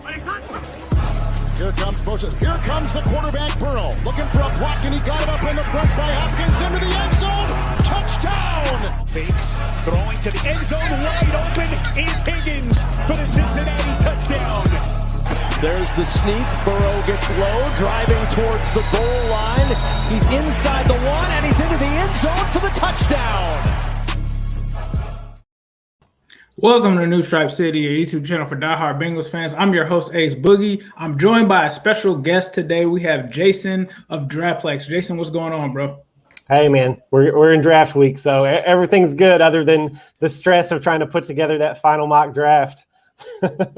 Here comes Moses. Here comes the quarterback, Burrow. Looking for a block, and he got it up in the front by Hopkins into the end zone. Touchdown! Fakes, throwing to the end zone. Wide open is Higgins for the Cincinnati touchdown. There's the sneak. Burrow gets low, driving towards the goal line. He's inside the one, and he's into the end zone for the touchdown. Welcome to New Stripe City, your YouTube channel for diehard Bengals fans. I'm your host, Ace Boogie. I'm joined by a special guest today. We have Jason of Draftplex. Jason, what's going on, bro? Hey, man, we're in draft week, so everything's good other than the stress of trying to put together that final mock draft.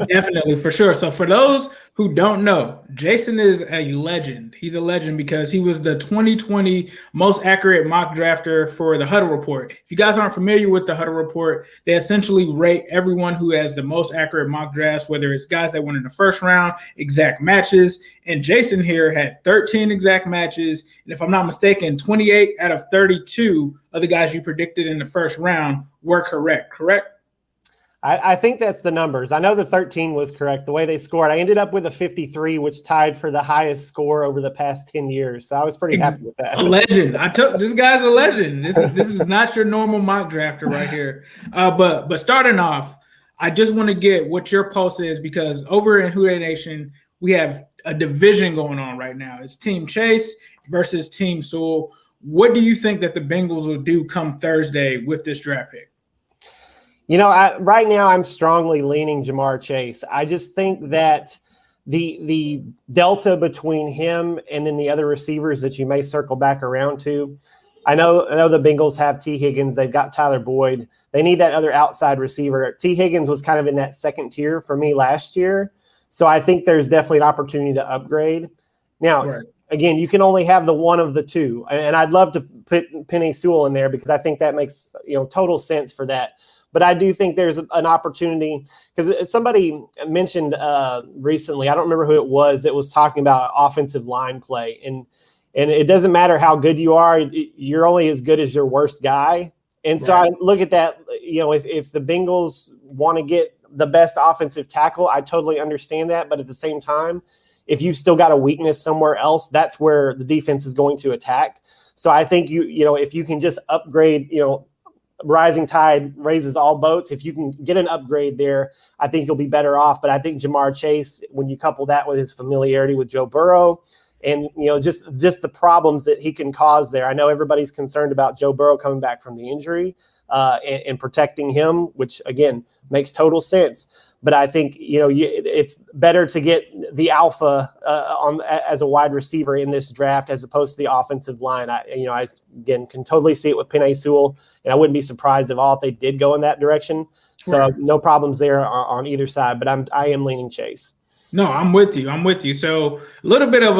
Definitely, for sure. So for those who don't know, Jason is a legend. He's a legend because he was the 2020 most accurate mock drafter for the Huddle Report. If you guys aren't familiar with the Huddle Report, they essentially rate everyone who has the most accurate mock drafts, whether it's guys that went in the first round, exact matches. And Jason here had 13 exact matches. And if I'm not mistaken, 28 out of 32 of the guys you predicted in the first round were correct? I think that's the numbers. I know the 13 was correct, the way they scored. I ended up with a 53, which tied for the highest score over the past 10 years. So I was pretty happy with that. A legend. This guy's a legend. This is not your normal mock drafter right here. But starting off, I just want to get what your pulse is, because over in Houday Nation, we have a division going on right now. It's Team Chase versus Team Sewell. What do you think that the Bengals will do come Thursday with this draft pick? You know, right now I'm strongly leaning Ja'Marr Chase. I just think that the delta between him and then the other receivers that you may circle back around to, I know the Bengals have T. Higgins. They've got Tyler Boyd. They need that other outside receiver. T. Higgins was kind of in that second tier for me last year. So I think there's definitely an opportunity to upgrade. Now, right. Again, you can only have the one of the two. And I'd love to put Penei Sewell in there because I think that makes total sense for that. But I do think there's an opportunity, because somebody mentioned recently, I don't remember who it was talking about offensive line play. And it doesn't matter how good you are, you're only as good as your worst guy. And so I look at that, if the Bengals want to get the best offensive tackle, I totally understand that. But at the same time, if you've still got a weakness somewhere else, that's where the defense is going to attack. So I think if you can just upgrade, rising tide raises all boats. If you can get an upgrade there, I think you'll be better off. But I think Ja'Marr Chase, when you couple that with his familiarity with Joe Burrow and, just the problems that he can cause there. I know everybody's concerned about Joe Burrow coming back from the injury and protecting him, which, again, makes total sense. But I think, it's better to get the alpha as a wide receiver in this draft as opposed to the offensive line. I again can totally see it with Penei Sewell, and I wouldn't be surprised at all if they did go in that direction. So no problems there on either side. But I am leaning Chase. No, I'm with you. So a little bit of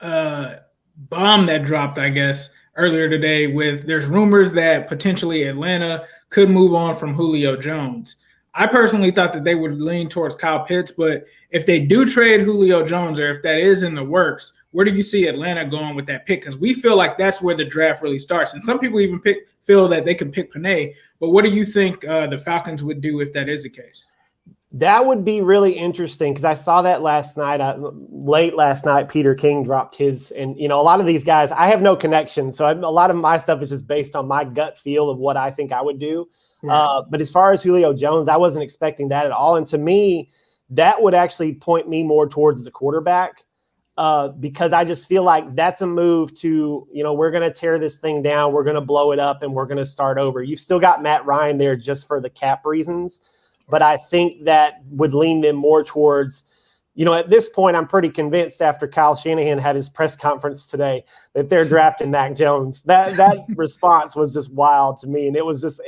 a bomb that dropped, I guess, earlier today with there's rumors that potentially Atlanta could move on from Julio Jones. I personally thought that they would lean towards Kyle Pitts, but if they do trade Julio Jones, or if that is in the works, where do you see Atlanta going with that pick? Because we feel like that's where the draft really starts. And some people even feel that they can pick Penei. But what do you think the Falcons would do if that is the case? That would be really interesting, because I saw that last night. Late last night, Peter King dropped his. And, a lot of these guys, I have no connection. So a lot of my stuff is just based on my gut feel of what I think I would do. But as far as Julio Jones, I wasn't expecting that at all. And to me, that would actually point me more towards the quarterback because I just feel like that's a move to, we're going to tear this thing down. We're going to blow it up and we're going to start over. You've still got Matt Ryan there just for the cap reasons. But I think that would lean them more towards, at this point, I'm pretty convinced after Kyle Shanahan had his press conference today that they're drafting Mac Jones. That response was just wild to me. And it was just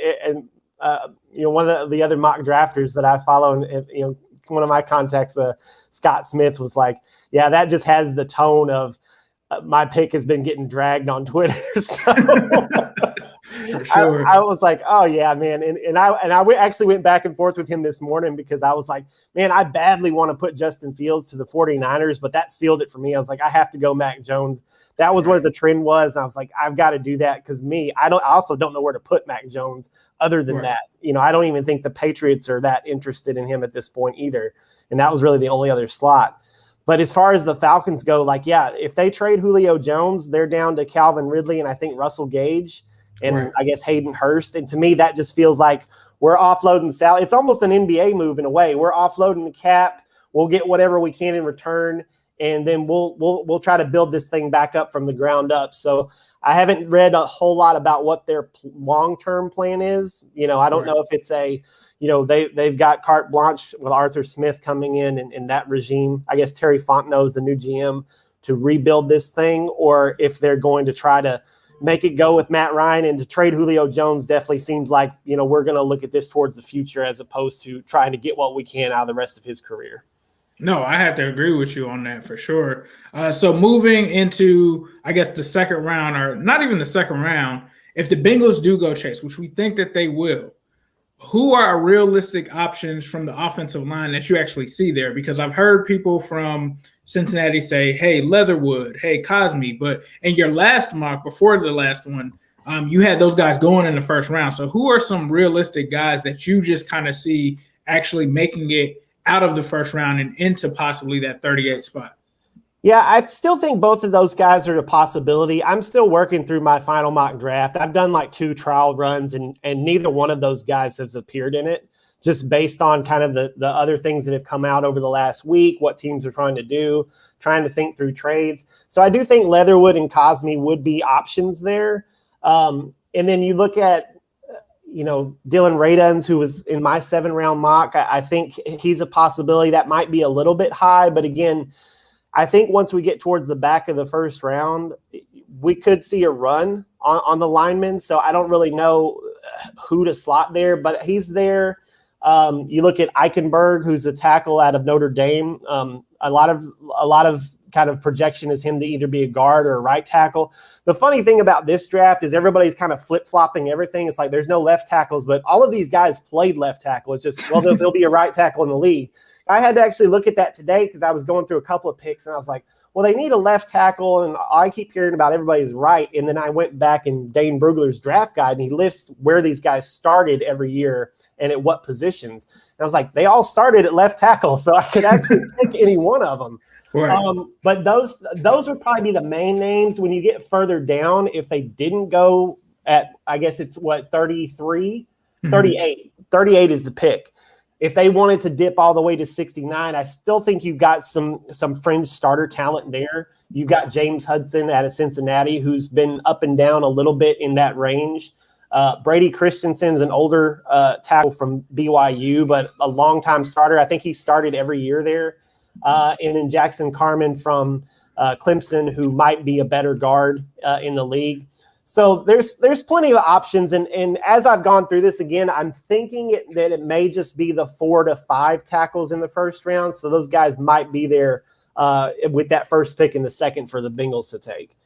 one of the other mock drafters that I follow, and one of my contacts, Scott Smith, was like, yeah, that just has the tone of my pick has been getting dragged on Twitter. So For sure. I was like, oh yeah, man. And I actually went back and forth with him this morning because I was like, man, I badly want to put Justin Fields to the 49ers, but that sealed it for me. I was like, I have to go Mac Jones. That was what the trend was. And I was like, I've got to do that because I also don't know where to put Mac Jones other than that. I don't even think the Patriots are that interested in him at this point either. And that was really the only other slot. But as far as the Falcons go, if they trade Julio Jones, they're down to Calvin Ridley and I think Russell Gage and I guess Hayden Hurst. And to me, that just feels like we're offloading salary. It's almost an NBA move in a way. We're offloading the cap. We'll get whatever we can in return, and then we'll try to build this thing back up from the ground up. So I haven't read a whole lot about what their long-term plan is. I don't know if it's they've got carte blanche with Arthur Smith coming in that regime. I guess Terry Fontenot is the new GM to rebuild this thing, or if they're going to try to make it go with Matt Ryan. And to trade Julio Jones definitely seems like, we're going to look at this towards the future as opposed to trying to get what we can out of the rest of his career. No, I have to agree with you on that for sure. So moving into, I guess, the second round, or not even the second round, if the Bengals do go chase, which we think that they will, who are realistic options from the offensive line that you actually see there? Because I've heard people from Cincinnati say, hey, Leatherwood, hey, Cosme, but in your last mock, before the last one, you had those guys going in the first round. So who are some realistic guys that you just kind of see actually making it out of the first round and into possibly that 38 spot? Yeah, I still think both of those guys are a possibility. I'm still working through my final mock draft. I've done 2 trial runs, and neither one of those guys has appeared in it, just based on kind of the other things that have come out over the last week, what teams are trying to do, trying to think through trades. So I do think Leatherwood and Cosme would be options there. And then you look at, Dylan Radunz, who was in my 7-round mock. I think he's a possibility. That might be a little bit high, but again, I think once we get towards the back of the first round, we could see a run on the linemen. So I don't really know who to slot there, but he's there. You look at Eichenberg, who's a tackle out of Notre Dame. A lot of kind of projection is him to either be a guard or a right tackle. The funny thing about this draft is everybody's kind of flip-flopping everything. It's like there's no left tackles, but all of these guys played left tackle. It's just, well, there'll be a right tackle in the league. I had to actually look at that today because I was going through a couple of picks and I was like, well, they need a left tackle, and I keep hearing about everybody's right. And then I went back in Dane Brugler's draft guide, and he lists where these guys started every year and at what positions. And I was like, they all started at left tackle, so I could actually pick any one of them. Right. But those would probably be the main names. When you get further down, if they didn't go at, I guess it's 33, 38. 38 is the pick. If they wanted to dip all the way to 69, I still think you've got some fringe starter talent there. You've got James Hudson out of Cincinnati, who's been up and down a little bit in that range. Brady Christensen's an older tackle from BYU, but a longtime starter. I think he started every year there. And then Jackson Carman from Clemson, who might be a better guard in the league. So there's plenty of options. And as I've gone through this again, I'm thinking that it may just be the 4 to 5 tackles in the first round. So those guys might be there with that first pick in the second for the Bengals to take.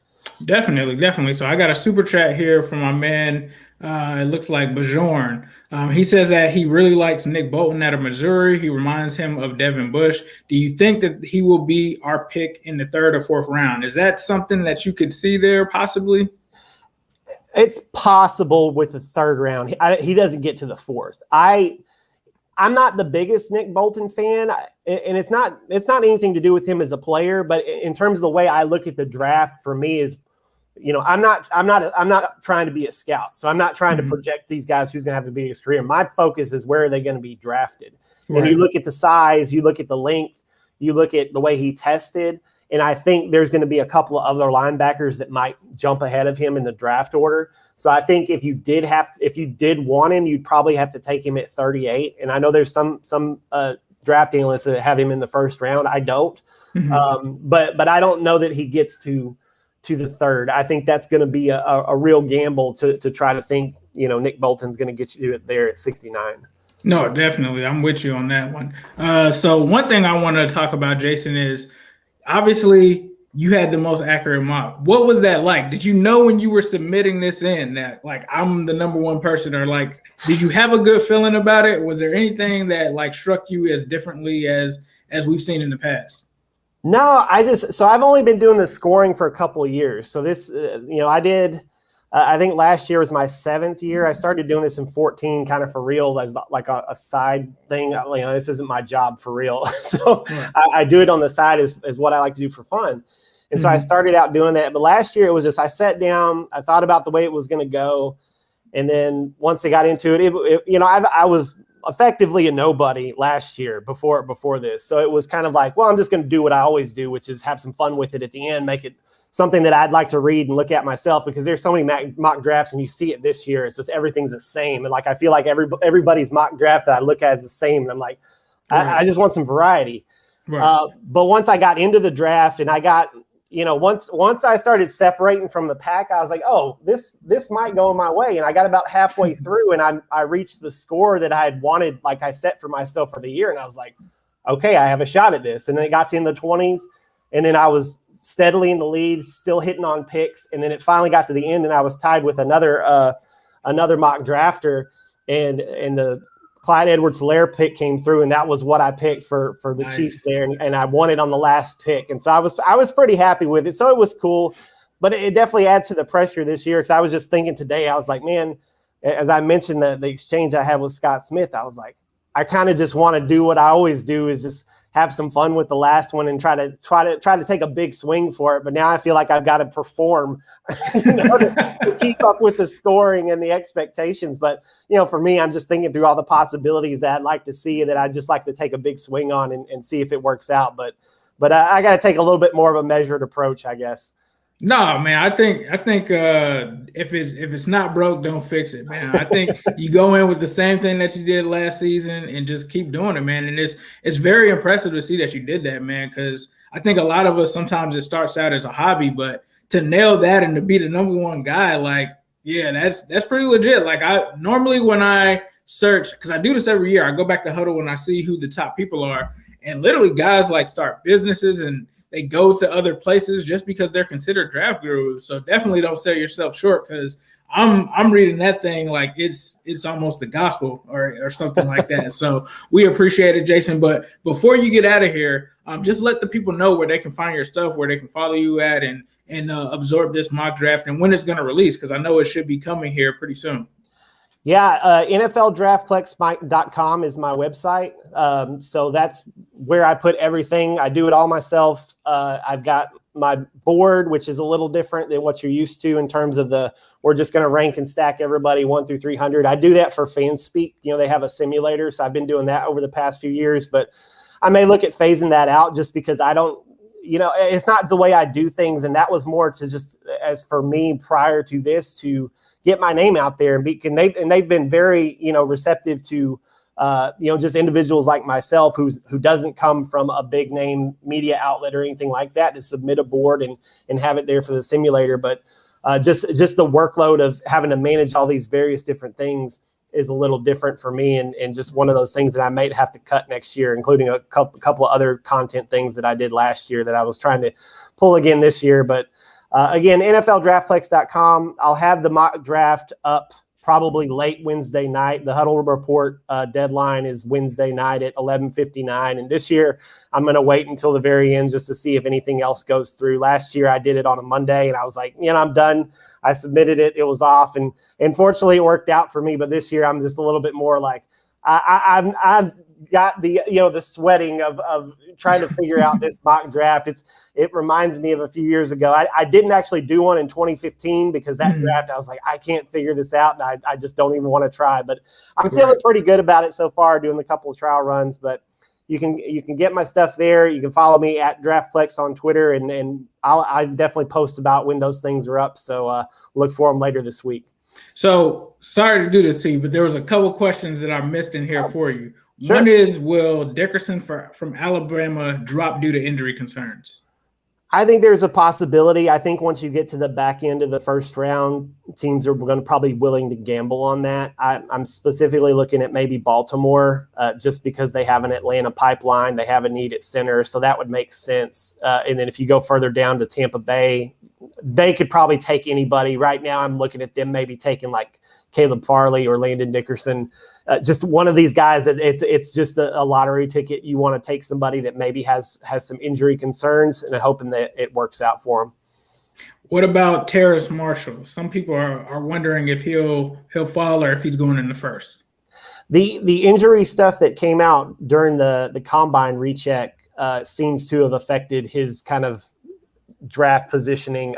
Definitely. So I got a super chat here from my man. It looks like Bajorn. He says that he really likes Nick Bolton out of Missouri. He reminds him of Devin Bush. Do you think that he will be our pick in the 3rd or 4th round? Is that something that you could see there possibly? It's possible with the 3rd round. He doesn't get to the 4th. I'm not the biggest Nick Bolton fan, and it's not anything to do with him as a player, but in terms of the way I look at the draft, for me is, I'm not trying to be a scout, so I'm not trying to project these guys who's going to have the biggest career. My focus is where are they going to be drafted, and you look at the size, you look at the length, you look at the way he tested. And I think there's going to be a couple of other linebackers that might jump ahead of him in the draft order. So I think if you did want him, you'd probably have to take him at 38. And I know there's some draft analysts that have him in the 1st round. I don't, but I don't know that he gets to the 3rd. I think that's going to be a real gamble to try to think, Nick Bolton's going to get you there at 69. No, definitely. I'm with you on that one. So one thing I want to talk about, Jason, is obviously you had the most accurate mock. What was that like? Did you know when you were submitting this in that like I'm the number one person, or like did you have a good feeling about it? Was there anything that like struck you as differently as we've seen in the past? No, I've only been doing the scoring for a couple of years. So this, I did. I think last year was my 7th year. I started doing this in 14, kind of for real, as like a side thing. This isn't my job for real, so I do it on the side as what I like to do for fun. And so I started out doing that. But last year it was just I sat down, I thought about the way it was going to go, and then once I got into it, I was effectively a nobody last year before this. So it was kind of like, well, I'm just going to do what I always do, which is have some fun with it at the end, make it something that I'd like to read and look at myself, because there's so many mock drafts and you see it this year. It's just everything's the same. And like, I feel like everybody's mock draft that I look at is the same. And I'm like, I just want some variety. Right. But once I got into the draft and I got, once I started separating from the pack, I was like, oh, this might go my way. And I got about halfway through and I reached the score that I had wanted, like I set for myself for the year. And I was like, okay, I have a shot at this. And then it got to in the 20s. And then I was steadily in the lead, still hitting on picks. And then it finally got to the end and I was tied with another mock drafter. And the Clyde Edwards-Helaire pick came through, and that was what I picked for the Chiefs there, and I won it on the last pick, and so I was pretty happy with it. So it was cool, but it definitely adds to the pressure this year, because I was just thinking today, I was like, man, as I mentioned the exchange I had with Scott Smith, I was like, I kind of just want to do what I always do, is just have some fun with the last one and try to take a big swing for it. But now I feel like I've got to perform to keep up with the scoring and the expectations. But, for me, I'm just thinking through all the possibilities that I'd like to see, that I'd just like to take a big swing on and see if it works out. But I got to take a little bit more of a measured approach, I guess. No, man, I think if it's not broke, don't fix it, man. I think you go in with the same thing that you did last season and just keep doing it, man. And it's very impressive to see that you did that, man, because I think a lot of us, sometimes it starts out as a hobby, but to nail that and to be the number one guy, like, yeah, that's pretty legit. Like, I normally, when I search, because I do this every year, I go back to Huddle and I see who the top people are, and literally guys like start businesses and they go to other places just because they're considered draft gurus. So definitely don't sell yourself short, because I'm reading that thing like it's almost the gospel or something like that. So we appreciate it, Jason. But before you get out of here, just let the people know where they can find your stuff, where they can follow you at, and absorb this mock draft, and when it's going to release, because I know it should be coming here pretty soon. Yeah, NFLDraftPlex.com is my website. So that's where I put everything. I do it all myself. I've got my board, which is a little different than what you're used to in terms of we're just going to rank and stack everybody 1 through 300. I do that for FanSpeak. They have a simulator, so I've been doing that over the past few years. But I may look at phasing that out, just because I don't, it's not the way I do things. And that was more to just, as for me prior to this, to get my name out there and they've been very, receptive to, just individuals like myself who doesn't come from a big name media outlet or anything like that, to submit a board and have it there for the simulator. But just the workload of having to manage all these various different things is a little different for me, and just one of those things that I might have to cut next year, including a couple of other content things that I did last year that I was trying to pull again this year. But again, NFLDraftPlex.com. I'll have the mock draft up probably late Wednesday night. The Huddle Report deadline is Wednesday night at 11:59. And this year, I'm going to wait until the very end just to see if anything else goes through. Last year, I did it on a Monday, and I was like, I'm done. I submitted it. It was off. And fortunately, it worked out for me. But this year, I'm just a little bit more like, I've got the the sweating of trying to figure out this mock draft. It reminds me of a few years ago. I didn't actually do one in 2015 because that draft, I was like, I can't figure this out, and I just don't even want to try. But I'm feeling pretty good about it so far, doing a couple of trial runs. But you can get my stuff there. You can follow me at DraftPlex on Twitter, and I definitely post about when those things are up. So look for them later this week. So sorry to do this to you, but there was a couple questions that I missed in here for you. Sure. One is, will Dickerson from Alabama drop due to injury concerns? I think there's a possibility. I think once you get to the back end of the first round, teams are going to probably willing to gamble on that. I'm specifically looking at maybe Baltimore, just because they have an Atlanta pipeline. They have a need at center, so that would make sense. And then if you go further down to Tampa Bay, they could probably take anybody. Right now, I'm looking at them maybe taking like Caleb Farley or Landon Dickerson. Just one of these guys that it's just a lottery ticket. You want to take somebody that maybe has some injury concerns and hoping that it works out for him. What about Terrace Marshall? Some people are wondering if he'll fall or if he's going in the first. The injury stuff that came out during the combine recheck seems to have affected his kind of draft positioning.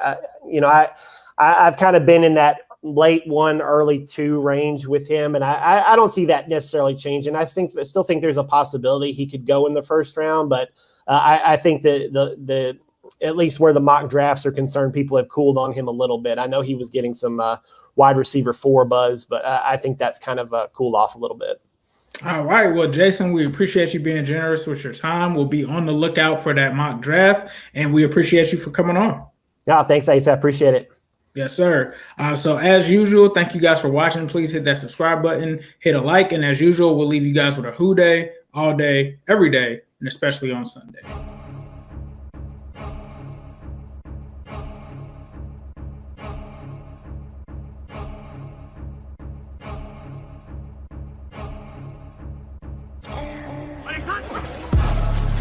I've kind of been in that late 1, early 2 range with him, and I don't see that necessarily changing. I still think there's a possibility he could go in the first round, but I think that the at least where the mock drafts are concerned, people have cooled on him a little bit. I know he was getting some wide receiver 4 buzz, but I think that's kind of cooled off a little bit. All right. Well, Jason, we appreciate you being generous with your time. We'll be on the lookout for that mock draft, and we appreciate you for coming on. No, thanks, Ace. I appreciate it. Yes, sir. So as usual, thank you guys for watching. Please hit that subscribe button, hit a like, and as usual, we'll leave you guys with a who day, all day, every day, and especially on Sunday.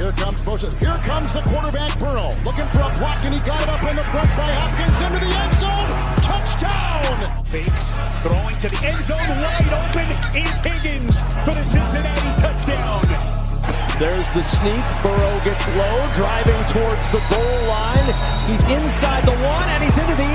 Here comes motion. Here comes the quarterback, Burrow. Looking for a block, and he got it up in the front by Hopkins into the end zone. Touchdown! Fakes, throwing to the end zone, wide open is Higgins for the Cincinnati touchdown. There's the sneak. Burrow gets low, driving towards the goal line. He's inside the 1, and he's into the